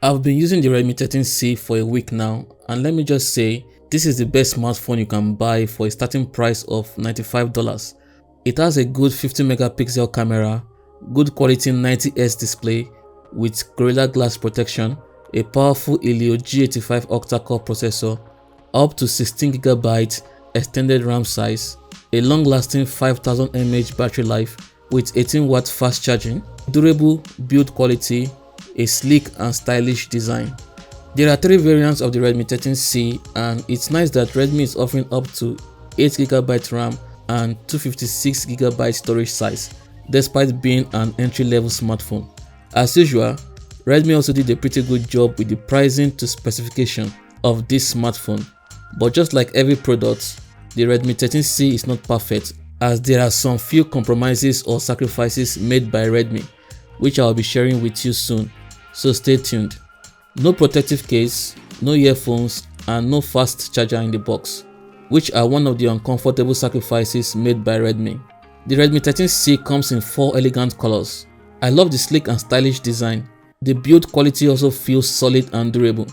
I've been using the Redmi 13C for a week now, and let me just say, this is the best smartphone you can buy for a starting price of $95. It has a good 50 megapixel camera, good quality 90Hz display with Gorilla Glass protection, a powerful Helio G85 octa-core processor, up to 16GB extended RAM size, a long-lasting 5000 mAh battery life with 18W fast charging, durable build quality, a sleek and stylish design. There are 3 variants of the Redmi 13C, and it's nice that Redmi is offering up to 8GB RAM and 256GB storage size, despite being an entry-level smartphone. As usual, Redmi also did a pretty good job with the pricing to specification of this smartphone, but just like every product, the Redmi 13C is not perfect, as there are some few compromises or sacrifices made by Redmi, which I'll be sharing with you soon, so stay tuned. No protective case, no earphones, and no fast charger in the box, which are one of the uncomfortable sacrifices made by Redmi. The Redmi 13C comes in 4 elegant colors. I love the sleek and stylish design. The build quality also feels solid and durable.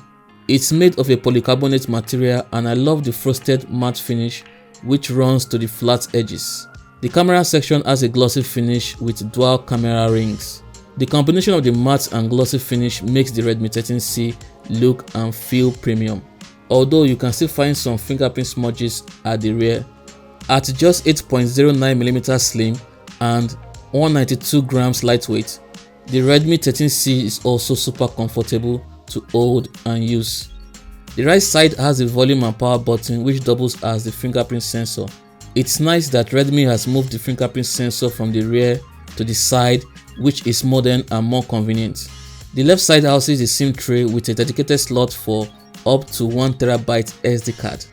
It's made of a polycarbonate material, and I love the frosted matte finish which runs to the flat edges. The camera section has a glossy finish with dual camera rings. The combination of the matte and glossy finish makes the Redmi 13C look and feel premium, although you can still find some fingerprint smudges at the rear. At just 8.09mm slim and 192 grams lightweight, the Redmi 13C is also super comfortable to hold and use. The right side has the volume and power button, which doubles as the fingerprint sensor. It's nice that Redmi has moved the fingerprint sensor from the rear to the side, which is modern and more convenient. The left side houses the SIM tray with a dedicated slot for up to 1TB SD card.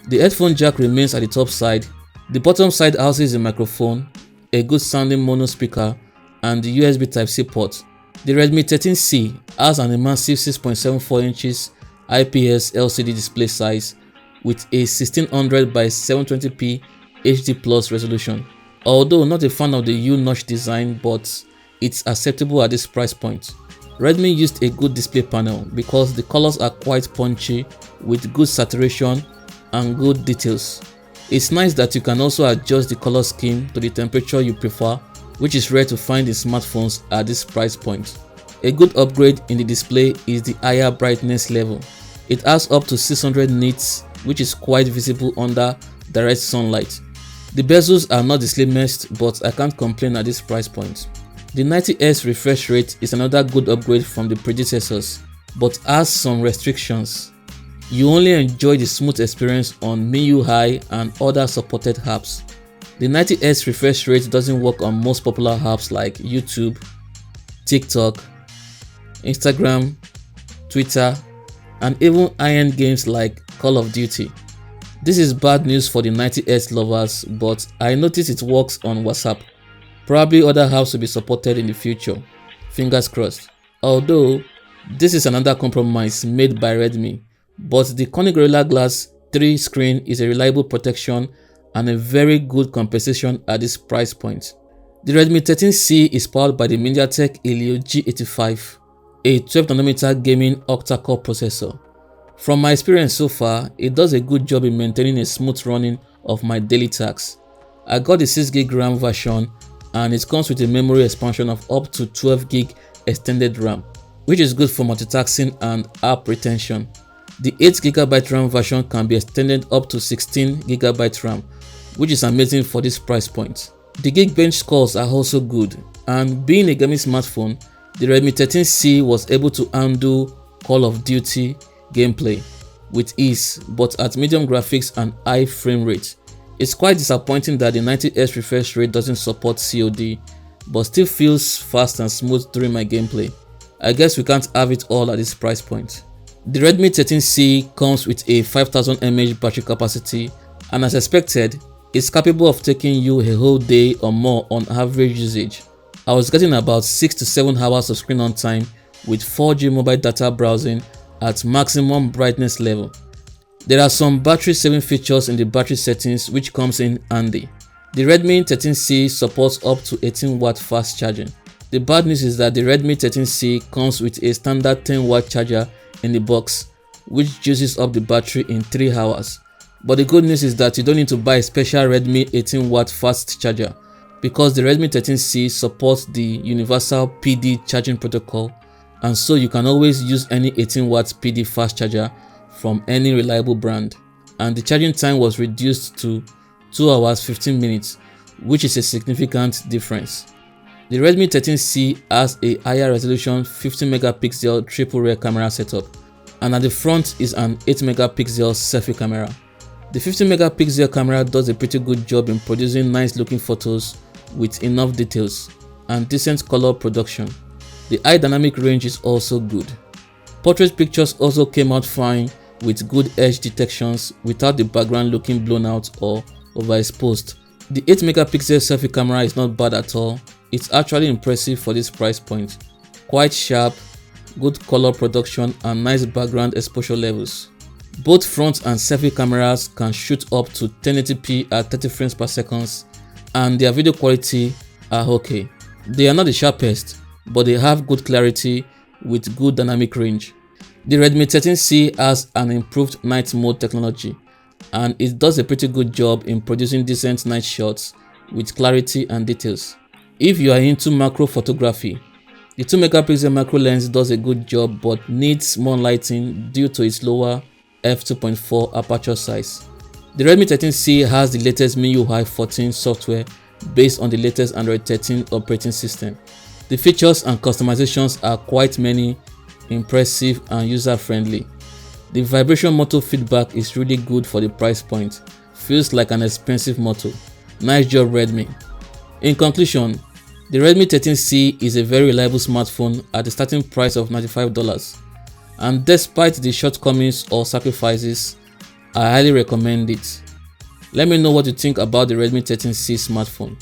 The headphone jack remains at the top side. The bottom side houses a microphone, a good sounding mono speaker, and the USB Type-C port. The Redmi 13C has an immersive 6.74 inches IPS LCD display size with a 1600 by 720p HD Plus resolution. Although not a fan of the U-notch design, but it's acceptable at this price point. Redmi used a good display panel because the colors are quite punchy with good saturation and good details. It's nice that you can also adjust the color scheme to the temperature you prefer, which is rare to find in smartphones at this price point. A good upgrade in the display is the higher brightness level. It has up to 600 nits, which is quite visible under direct sunlight. The bezels are not the slimmest, but I can't complain at this price point. The 90Hz refresh rate is another good upgrade from the predecessors, but has some restrictions. You only enjoy the smooth experience on MIUI and other supported apps. The 90Hz refresh rate doesn't work on most popular apps like YouTube, TikTok, Instagram, Twitter, and even high-end games like Call of Duty. This is bad news for the 90Hz lovers, but I notice it works on WhatsApp. Probably other apps will be supported in the future. Fingers crossed. Although, this is another compromise made by Redmi, but the Gorilla Glass 3 screen is a reliable protection and a very good compensation at this price point. The Redmi 13C is powered by the MediaTek Helio G85, a 12nm gaming octa-core processor. From my experience so far, it does a good job in maintaining a smooth running of my daily tasks. I got the 6GB RAM version, and it comes with a memory expansion of up to 12GB extended RAM, which is good for multitasking and app retention. The 8GB RAM version can be extended up to 16GB RAM, which is amazing for this price point. The Geekbench scores are also good, and being a gaming smartphone, the Redmi 13C was able to handle Call of Duty gameplay with ease, but at medium graphics and high frame rate. It's quite disappointing that the 90Hz refresh rate doesn't support COD, but still feels fast and smooth during my gameplay. I guess we can't have it all at this price point. The Redmi 13C comes with a 5000 mAh battery capacity, and as expected, it's capable of taking you a whole day or more on average usage. I was getting about 6 to 7 hours of screen on time with 4G mobile data browsing at maximum brightness level. There are some battery saving features in the battery settings which comes in handy. The Redmi 13C supports up to 18W fast charging. The The bad news is that the Redmi 13C comes with a standard 10-watt charger in the box, which juices up the battery in 3 hours. But the good news is that you don't need to buy a special Redmi 18-watt fast charger, because the Redmi 13C supports the universal PD charging protocol, and so you can always use any 18-watt PD fast charger from any reliable brand. And the charging time was reduced to 2 hours 15 minutes, which is a significant difference. The Redmi 13C has a higher resolution 50 megapixel triple rear camera setup, and at the front is an 8 megapixel selfie camera. The 50 megapixel camera does a pretty good job in producing nice looking photos with enough details and decent color production. The high dynamic range is also good. Portrait pictures also came out fine with good edge detections without the background looking blown out or overexposed. The 8 megapixel selfie camera is not bad at all. It's actually impressive for this price point. Quite sharp, good color production and nice background exposure levels. Both front and selfie cameras can shoot up to 1080p at 30 frames per second, and their video quality are okay. They are not the sharpest, but they have good clarity with good dynamic range. The Redmi 13C has an improved night mode technology, and it does a pretty good job in producing decent night shots with clarity and details. If you are into macro photography, the 2 megapixel macro lens does a good job but needs more lighting due to its lower f2.4 aperture size. The Redmi 13C has the latest MIUI 14 software based on the latest Android 13 operating system. The features and customizations are quite many, impressive and user-friendly. The vibration motor feedback is really good for the price point. Feels like an expensive motor. Nice job, Redmi. In conclusion, the Redmi 13C is a very reliable smartphone at the starting price of $95, and despite the shortcomings or sacrifices, I highly recommend it. Let me know what you think about the Redmi 13C smartphone.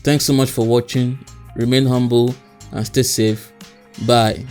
Thanks so much for watching. Remain humble and stay safe. Bye.